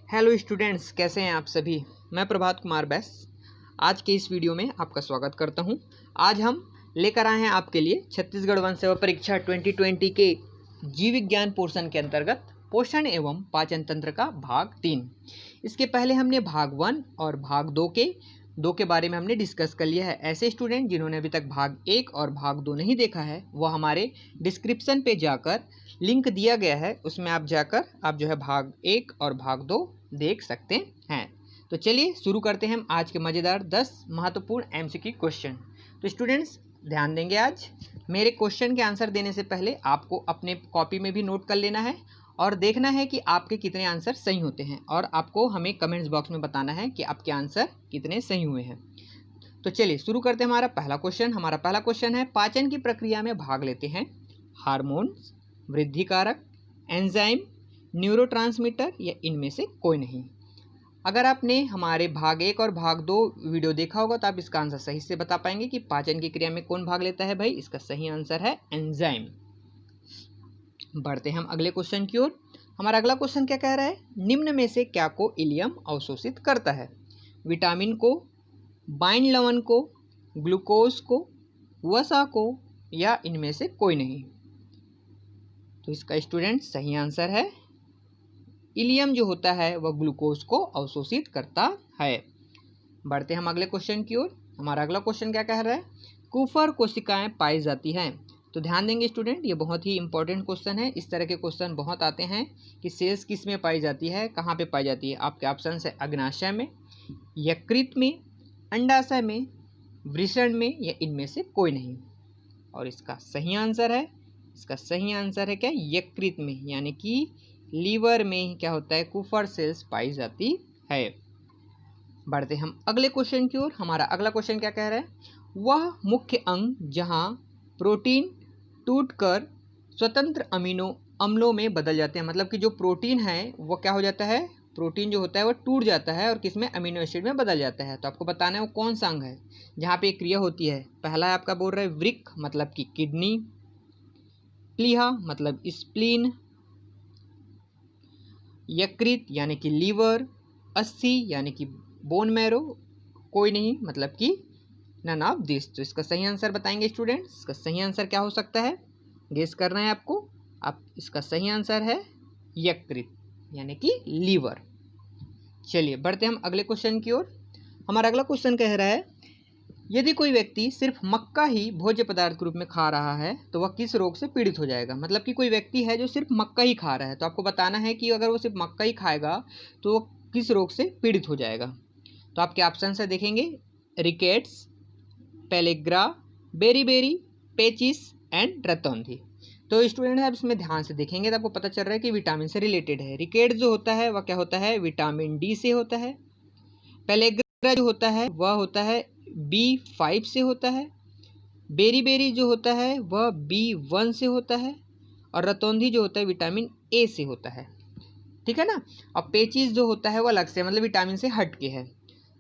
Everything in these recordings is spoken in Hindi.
हेलो स्टूडेंट्स, कैसे हैं आप सभी। मैं प्रभात कुमार बैस आज के इस वीडियो में आपका स्वागत करता हूं। आज हम लेकर आए हैं आपके लिए छत्तीसगढ़ वन सेवा परीक्षा 2020 के जीव विज्ञान पोर्शन के अंतर्गत पोषण एवं पाचन तंत्र का भाग 3। इसके पहले हमने भाग 1 और भाग 2 के बारे में हमने डिस्कस कर लिया है। ऐसे स्टूडेंट जिन्होंने अभी तक भाग 1 और भाग 2 नहीं देखा है वो हमारे डिस्क्रिप्शन पे जाकर लिंक दिया गया है, उसमें आप जाकर आप जो है भाग 1 और भाग 2 देख सकते हैं। तो चलिए शुरू करते हैं हम आज के मज़ेदार 10 महत्वपूर्ण एमसीक्यू क्वेश्चन। तो स्टूडेंट्स ध्यान देंगे, आज मेरे क्वेश्चन के आंसर देने से पहले आपको अपने कॉपी में भी नोट कर लेना है और देखना है कि आपके कितने आंसर सही होते हैं और आपको हमें कमेंट्स बॉक्स में बताना है कि आपके आंसर कितने सही हुए हैं। तो चलिए शुरू करते हैं हमारा पहला क्वेश्चन है, पाचन की प्रक्रिया में भाग लेते हैं हार्मोन्स, वृद्धि कारक, एंजाइम, न्यूरोट्रांसमीटर या इनमें से कोई नहीं। अगर आपने हमारे भाग 1 और भाग 2 वीडियो देखा होगा तो आप इसका आंसर सही से बता पाएंगे कि पाचन की क्रिया में कौन भाग लेता है। भाई इसका सही आंसर है एंजाइम। बढ़ते हैं हम अगले क्वेश्चन की ओर। हमारा अगला क्वेश्चन क्या कह रहा है, निम्न में से क्या को इलियम अवशोषित करता है। विटामिन को, बाइंड लवण को, ग्लूकोज को, वसा को या इनमें से कोई नहीं। तो इसका स्टूडेंट सही आंसर है इलियम जो होता है वह ग्लूकोज को अवशोषित करता है। बढ़ते हम अगले क्वेश्चन की ओर। हमारा अगला क्वेश्चन क्या कह रहा है, कुफर कोशिकाएं पाई जाती हैं। तो ध्यान देंगे स्टूडेंट, ये बहुत ही इंपॉर्टेंट क्वेश्चन है। इस तरह के क्वेश्चन बहुत आते हैं कि सेल्स किस में पाई जाती है, कहाँ पे पाई जाती है। आपके ऑप्शन है अग्नाशय में, यकृत में, अंडाशय में, वृषण में या इनमें से कोई नहीं। और इसका सही आंसर है क्या, यकृत में, यानी कि लीवर में क्या होता है, कुफर सेल्स पाई जाती है। बढ़ते हम अगले क्वेश्चन की ओर। हमारा अगला क्वेश्चन क्या कह रहा है, वह मुख्य अंग जहां प्रोटीन टूटकर स्वतंत्र अमीनो अम्लों में बदल जाते हैं। मतलब कि जो प्रोटीन है वो क्या हो जाता है, प्रोटीन जो होता है वो टूट जाता है और किसमें, अमीनो एसिड में बदल जाता है। तो आपको बताना है वो कौन सा अंग है जहाँ पे क्रिया होती है। पहला है आपका बोल रहा है वृक्क मतलब कि किडनी, प्लीहा मतलब स्प्लीन, यकृत यानी कि लीवर, अस्थि यानी कि बोन मैरो, कोई नहीं मतलब कि नन ऑफ दिस। तो इसका सही आंसर बताएंगे स्टूडेंट्स। इसका सही आंसर क्या हो सकता है, गेस करना है आपको। आप इसका सही आंसर है यकृत यानी कि लीवर। चलिए बढ़ते हम अगले क्वेश्चन की ओर। हमारा अगला क्वेश्चन कह रहा है, यदि कोई व्यक्ति सिर्फ मक्का ही भोज्य पदार्थ के रूप में खा रहा है तो वह किस रोग से पीड़ित हो जाएगा। मतलब कि कोई व्यक्ति है जो सिर्फ मक्का ही खा रहा है, तो आपको बताना है कि अगर वो सिर्फ मक्का ही खाएगा तो वो किस रोग से पीड़ित हो जाएगा। तो आपके ऑप्शन से देखेंगे, रिकेट्स, पेलेग्रा, बेरीबेरी, पेचिस एंड रतौंधी। तो स्टूडेंट आप इसमें ध्यान से देखेंगे तो आपको पता चल रहा है कि विटामिन से रिलेटेड है। रिकेट्स जो होता है वह क्या होता है, विटामिन डी से होता है। पेलेग्रा जो होता है वह होता है B5 से होता है। बेरी जो होता है वह B1 से होता है और रतौंधी जो होता है विटामिन ए से होता है, ठीक है ना। और पेचिस जो होता है वो अलग से, मतलब विटामिन से हट के है।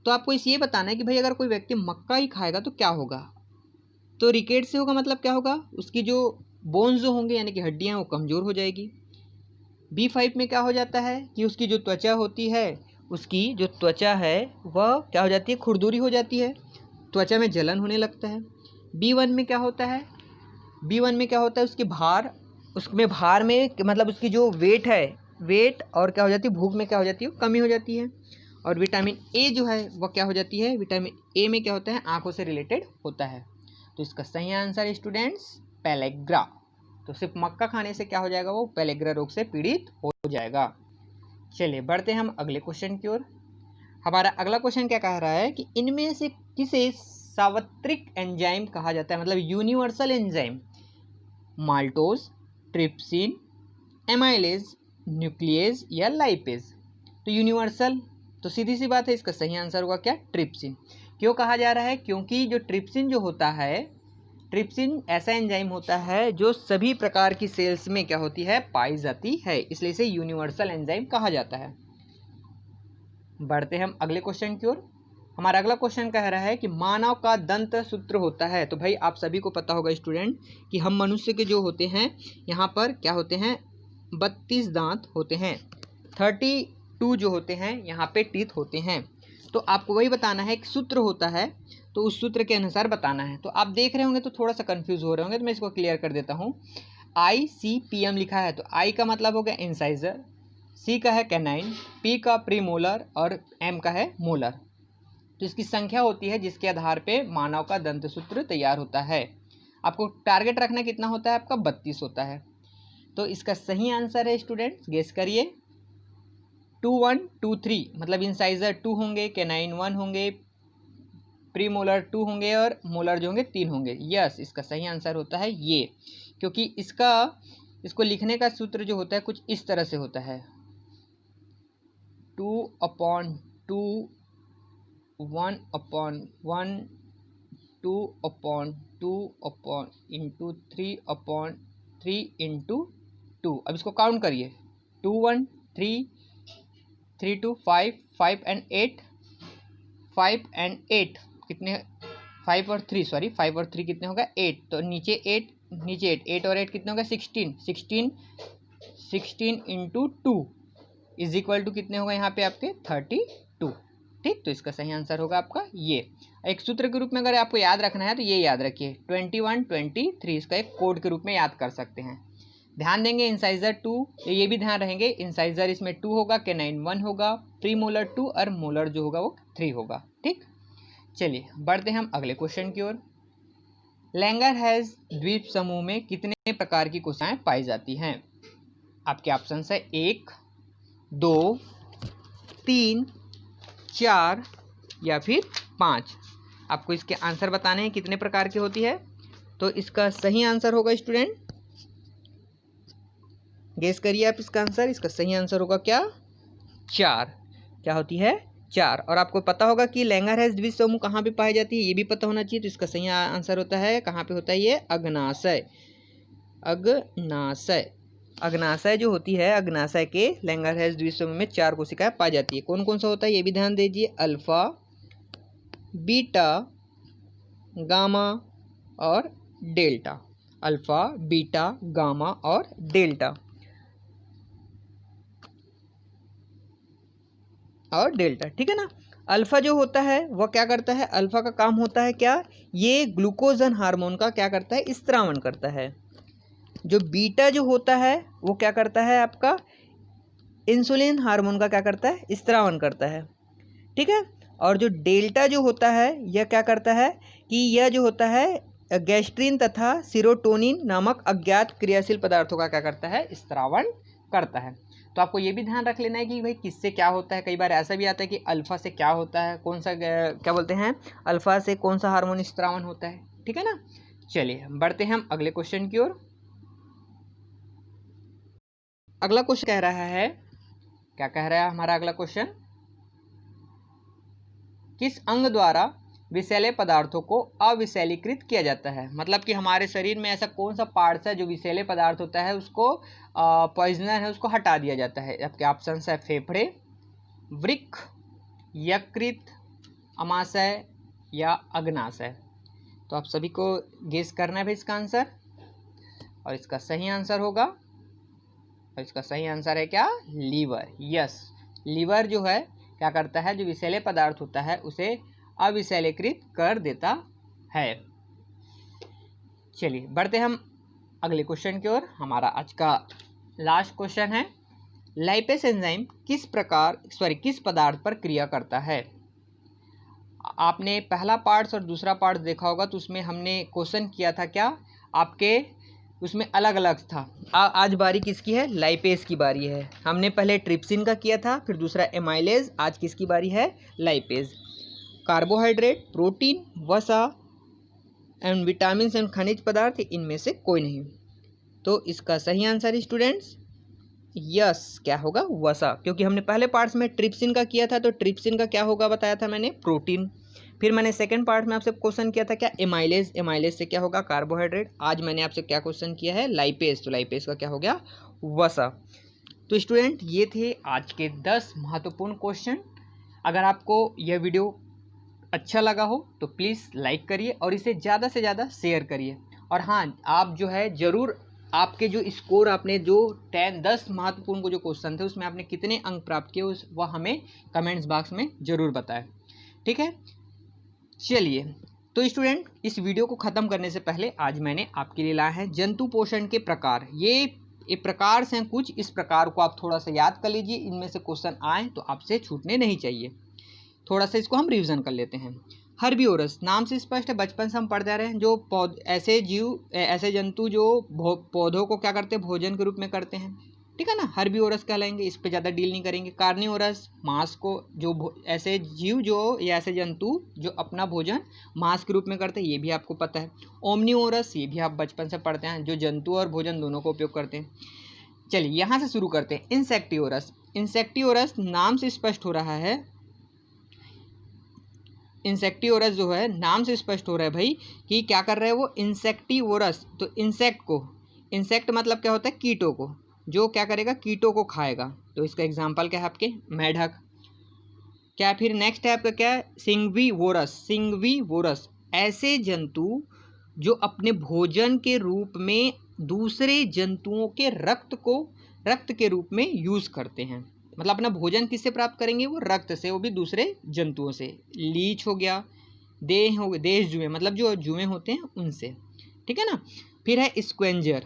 तो आपको इस ये बताना है कि भाई अगर कोई व्यक्ति मक्का ही खाएगा तो क्या होगा। तो रिकेट से होगा, मतलब क्या होगा, उसकी जो बोन्स जो होंगे यानी कि हड्डियाँ वो कमज़ोर हो जाएगी। B5 में क्या हो जाता है कि उसकी जो त्वचा होती है, उसकी जो त्वचा है वह क्या हो जाती है, खुरदुरी हो जाती है, त्वचा में जलन होने लगता है। B1 में क्या होता है, उसकी भार, उसमें भार में मतलब उसकी जो वेट है, वेट और क्या हो जाती है, भूख में क्या हो जाती है, कमी हो जाती है। और विटामिन ए जो है वह क्या हो जाती है, विटामिन ए में क्या होता है, आँखों से रिलेटेड होता है। तो इसका सही आंसर है स्टूडेंट्स पेलेग्रा। तो सिर्फ मक्का खाने से क्या हो जाएगा, वो पेलेग्रा रोग से पीड़ित हो जाएगा। चलिए बढ़ते हैं हम अगले क्वेश्चन की ओर। हमारा अगला क्वेश्चन क्या कह रहा है कि इनमें से किसे सार्वत्रिक एंजाइम कहा जाता है, मतलब universal enzyme. Maltose, trypsin, amylase, nuclease या लाइपेज। तो यूनिवर्सल, तो सीधी सी बात है इसका सही आंसर होगा क्या, ट्रिप्सिन। क्यों कहा जा रहा है, क्योंकि जो ट्रिप्सिन जो होता है, ट्रिप्सिन ऐसा एंजाइम होता है जो सभी प्रकार की सेल्स में क्या होती है, पाई जाती है, इसलिए इसे यूनिवर्सल एंजाइम कहा जाता है। बढ़ते हम अगले क्वेश्चन की ओर। हमारा अगला क्वेश्चन कह रहा है कि मानव का दंत सूत्र होता है। तो भाई आप सभी को पता होगा स्टूडेंट कि हम मनुष्य के जो होते हैं यहाँ पर क्या होते हैं, 32 दांत होते हैं। 30 2 जो होते हैं यहाँ पे टीथ होते हैं। तो आपको वही बताना है, एक सूत्र होता है तो उस सूत्र के अनुसार बताना है। तो आप देख रहे होंगे तो थोड़ा सा कंफ्यूज हो रहे होंगे, तो मैं इसको क्लियर कर देता हूँ। ICPM लिखा है तो I का मतलब हो गया इंसाइजर, C का है कैनाइन, P का प्रीमोलर और M का है मोलर। तो इसकी संख्या होती है जिसके आधार पे मानव का दंत सूत्र तैयार होता है। आपको टारगेट रखना कितना होता है, आपका 32 होता है। तो इसका सही आंसर है स्टूडेंट्स, गेस करिए। 2 1 2 3 मतलब इंसाइजर 2 होंगे, कैनाइन 1 होंगे, प्रीमोलर 2 होंगे और मोलर जो होंगे 3 होंगे। यस, इसका सही आंसर होता है ये, क्योंकि इसको लिखने का सूत्र जो होता है कुछ इस तरह से होता है, 2/2 1/1 2/2 इंटू 3/3 अब इसको काउंट करिए, 2 1 3 3 2 5 5 एंड 8 5 एंड 8 कितने, 5 और 3 सॉरी 5 और 3 कितने होगा 8, तो नीचे 8 नीचे 8 और 8 कितने होगा 16 इंटू 2 इज इक्वल टू कितने होगा यहाँ पे आपके 32। ठीक, तो इसका सही आंसर होगा आपका ये। एक सूत्र के रूप में अगर आपको याद रखना है तो ये याद रखिए 21 23, इसका एक कोड के रूप में याद कर सकते हैं। ध्यान देंगे इंसाइजर 2, ये भी ध्यान रहेंगे, इंसाइजर इसमें 2 होगा, कैनाइन 1 होगा, प्रीमोलर 2 और मोलर जो होगा वो 3 होगा। ठीक, चलिए बढ़ते हैं हम अगले क्वेश्चन की ओर। लैंगरहैज़ द्वीप समूह में कितने प्रकार की कोशिकाएं पाई जाती हैं? आपके ऑप्शन है 1 2 3 4 या फिर 5। आपको इसके आंसर बताने हैं कितने प्रकार की होती है। तो इसका सही आंसर होगा स्टूडेंट, गेस करिए आप इसका आंसर। इसका सही आंसर होगा क्या, 4। क्या होती है, 4। और आपको पता होगा कि लैंगरहैज़ द्वीप समूह कहाँ पे पाई जाती है, ये भी पता होना चाहिए। तो इसका सही आंसर होता है, कहाँ पे होता है ये, अग्नाशय। अग्नाशय जो होती है, अग्नाशय के लैंगरहैज़ द्वीप समूह में 4 कोशिकाएं पाई जाती है। कौन कौन सा होता है ये भी ध्यान दीजिए, अल्फा, बीटा, गामा और डेल्टा। अल्फा, बीटा, गामा और डेल्टा ठीक है ना। अल्फा जो होता है वह क्या करता है, अल्फा का काम होता है क्या, ये ग्लूकोजन हार्मोन का क्या करता है, स्त्रावन करता है। जो बीटा जो होता है वो क्या करता है, आपका इंसुलिन हार्मोन का क्या करता है, स्त्रावन करता है। ठीक है, और जो डेल्टा जो होता है यह क्या करता है कि यह जो होता है गैस्ट्रिन तथा सीरोटोनिन नामक अज्ञात क्रियाशील पदार्थों का क्या करता है, स्त्रावन करता है। तो आपको ये भी ध्यान रख लेना है कि भाई किससे क्या होता है। कई बार ऐसा भी आता है कि अल्फा से क्या होता है, कौन सा क्या बोलते हैं, अल्फा से कौन सा हार्मोन स्त्रावन होता है। ठीक है ना, चलिए बढ़ते हैं हम अगले क्वेश्चन की ओर। अगला क्वेश्चन कह रहा है, क्या कह रहा है हमारा अगला क्वेश्चन, किस अंग द्वारा विषैले पदार्थों को अविषैलीकृत किया जाता है। मतलब कि हमारे शरीर में ऐसा कौन सा पार्ट्स है जो विषैले पदार्थ होता है उसको पॉइजनर है उसको हटा दिया जाता है। आपके ऑप्शन है फेफड़े, वृक्क, यकृत, अमाशय या अग्नाशय। तो आप सभी को गेस करना है इसका आंसर, और इसका सही आंसर होगा, और इसका सही आंसर है क्या, लीवर। यस, लीवर जो है क्या करता है, जो विषैले पदार्थ होता है उसे अविषैलीकृत कर देता है। चलिए बढ़ते हम अगले क्वेश्चन की ओर। हमारा आज का लास्ट क्वेश्चन है, लाइपेस एंजाइम किस पदार्थ पर क्रिया करता है। आपने पहला पार्ट्स और दूसरा पार्ट्स देखा होगा, तो उसमें हमने क्वेश्चन किया था क्या, आपके उसमें अलग अलग था। आज बारी किसकी है, लाइपेस की बारी है। हमने पहले ट्रिप्सिन का किया था, फिर दूसरा एमाइलेज, आज किसकी बारी है, लाइपेज। कार्बोहाइड्रेट, प्रोटीन, वसा एंड विटामिन एंड खनिज पदार्थ, इनमें से कोई नहीं। तो इसका सही आंसर स्टूडेंट्स, यस, क्या होगा, वसा। क्योंकि हमने पहले पार्ट्स में ट्रिप्सिन का किया था, तो ट्रिप्सिन का क्या होगा बताया था मैंने, प्रोटीन। फिर मैंने सेकंड पार्ट में आपसे क्वेश्चन किया था क्या, एमाइलेज, एमाइलेज से क्या होगा, कार्बोहाइड्रेट। आज मैंने आपसे क्या क्वेश्चन किया है, लाइपेज, तो लाइपेज का क्या हो गया, वसा। तो स्टूडेंट ये थे आज के 10 महत्वपूर्ण क्वेश्चन। अगर आपको यह वीडियो अच्छा लगा हो तो प्लीज़ लाइक करिए और इसे ज़्यादा से ज़्यादा शेयर करिए। और हाँ, आप जो है ज़रूर आपके जो स्कोर, आपने जो 10 महत्वपूर्ण को जो क्वेश्चन थे उसमें आपने कितने अंक प्राप्त किए वह हमें कमेंट्स बॉक्स में ज़रूर बताएं। ठीक है, चलिए तो स्टूडेंट, इस वीडियो को ख़त्म करने से पहले आज मैंने आपके लिए लाया है जंतु पोषण के प्रकार। ये प्रकार से हैं कुछ, इस प्रकार को आप थोड़ा सा याद कर लीजिए, इनमें से क्वेश्चन आए तो आपसे छूटने नहीं चाहिए। थोड़ा सा इसको हम रिवीजन कर लेते हैं। हर्बिवोरस, नाम से स्पष्ट है, बचपन से हम पढ़ते आ रहे हैं, जो ऐसे जंतु जो पौधों को क्या करते हैं, भोजन के रूप में करते हैं। ठीक है ना, हर्बिवोरस कहलाएंगे, इस पे ज़्यादा डील नहीं करेंगे। कार्निवोरस, मांस को ऐसे जीव जो या ऐसे जंतु जो अपना भोजन मांस के रूप में करते हैं, ये भी आपको पता है। ओमनिवोरस, ये भी आप बचपन से पढ़ते हैं, जो जंतु और भोजन दोनों का उपयोग करते हैं। चलिए यहाँ से शुरू करते हैं। इंसेक्टिवोरस, इंसेक्टिवोरस नाम से स्पष्ट हो रहा है, इंसेक्टिवोरस जो है नाम से स्पष्ट हो रहा है भाई कि क्या कर रहा है वो, इंसेक्टिवोरस। तो इंसेक्ट मतलब क्या होता है, कीटों को, जो क्या करेगा, कीटों को खाएगा। तो इसका एग्जाम्पल क्या है आपके, मेढक। क्या फिर नेक्स्ट है आपका क्या है, सिंगवीवोरस, ऐसे जंतु जो अपने भोजन के रूप में दूसरे जंतुओं के रक्त के रूप में यूज़ करते हैं। मतलब अपना भोजन किससे प्राप्त करेंगे, वो रक्त से, वो भी दूसरे जंतुओं से। लीच हो गया, देश जुए, मतलब जो जुए होते हैं उनसे। ठीक है ना। फिर है स्क्वेंजर,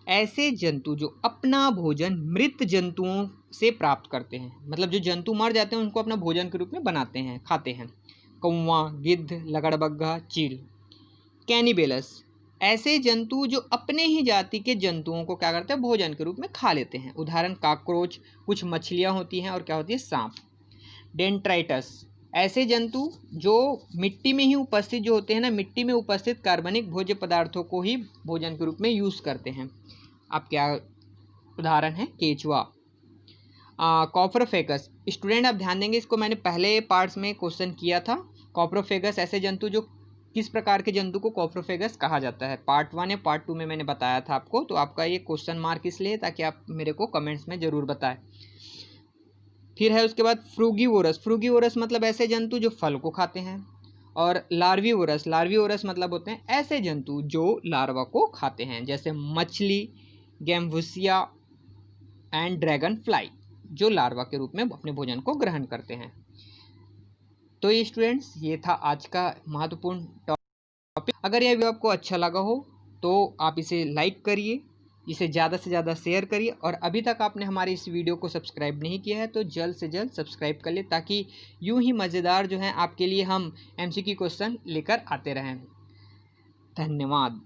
ऐसे जंतु जो अपना भोजन मृत जंतुओं से प्राप्त करते हैं। मतलब जो जंतु मर जाते हैं उनको अपना भोजन के रूप में बनाते हैं, खाते हैं। कौवा, गिद्ध, लगड़बग्घा, चील। कैनिबेलस, ऐसे जंतु जो अपने ही जाति के जंतुओं को क्या करते हैं, भोजन के रूप में खा लेते हैं। उदाहरण काकरोच, कुछ मछलियाँ होती हैं, और क्या होती है, सांप। डेंट्राइटस, ऐसे जंतु जो मिट्टी में ही उपस्थित जो होते हैं ना, मिट्टी में उपस्थित कार्बनिक भोज्य पदार्थों को ही भोजन के रूप में यूज़ करते हैं। अब क्या उदाहरण है, केचुआ। कॉपरोफेगस, स्टूडेंट आप ध्यान देंगे, इसको मैंने पहले पार्ट्स में क्वेश्चन किया था। कॉपरोफेगस, ऐसे जंतु जो, किस प्रकार के जंतु को कॉपरोफेगस कहा जाता है, पार्ट 1 या पार्ट 2 में मैंने बताया था आपको। तो आपका ये क्वेश्चन मार्क इसलिए ताकि आप मेरे को कमेंट्स में ज़रूर बताएं। फिर है उसके बाद फ्रूगीवोरस, फ्रूगीवोरस मतलब ऐसे जंतु जो फल को खाते हैं। और लार्वीवोरस मतलब होते हैं ऐसे जंतु जो लार्वा को खाते हैं, जैसे मछली, गैम्बुसिया एंड ड्रैगन फ्लाई, जो लार्वा के रूप में अपने भोजन को ग्रहण करते हैं। तो ये स्टूडेंट्स, ये था आज का महत्वपूर्ण टॉपिक। अगर यह वीडियो आपको अच्छा लगा हो तो आप इसे लाइक करिए, इसे ज़्यादा से ज़्यादा शेयर करिए, और अभी तक आपने हमारे इस वीडियो को सब्सक्राइब नहीं किया है तो जल्द से जल्द सब्सक्राइब कर ले, ताकि यूं ही मज़ेदार जो है आपके लिए हम MCQ क्वेश्चन लेकर आते रहें। धन्यवाद।